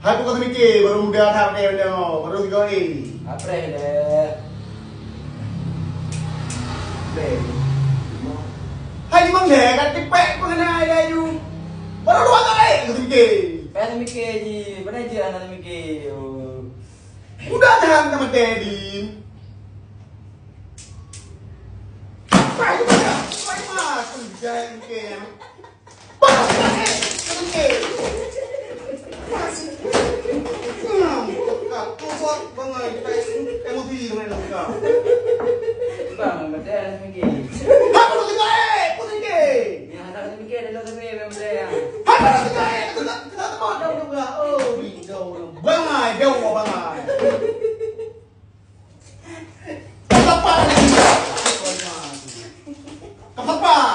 Aku kata mikir baru muda tahap dia baru 3 hari. April deh. Hai mang deh kan tipek pengenai dia you. Baru 2 kali aku kata mikir. Pengen mikir je, benar je anak mikir. Udah tahan sama Teddy. Pai mas, jangan mikir. Pas mikir. Kau bangai emosi dengan kau. Bang, betul anak mikir. Aku tu mikir. Ya, anak mikir dah lu mikir memang saya. Aku tu mikir. Oh, jauh. Bangai, jauh bangai. Kapapa.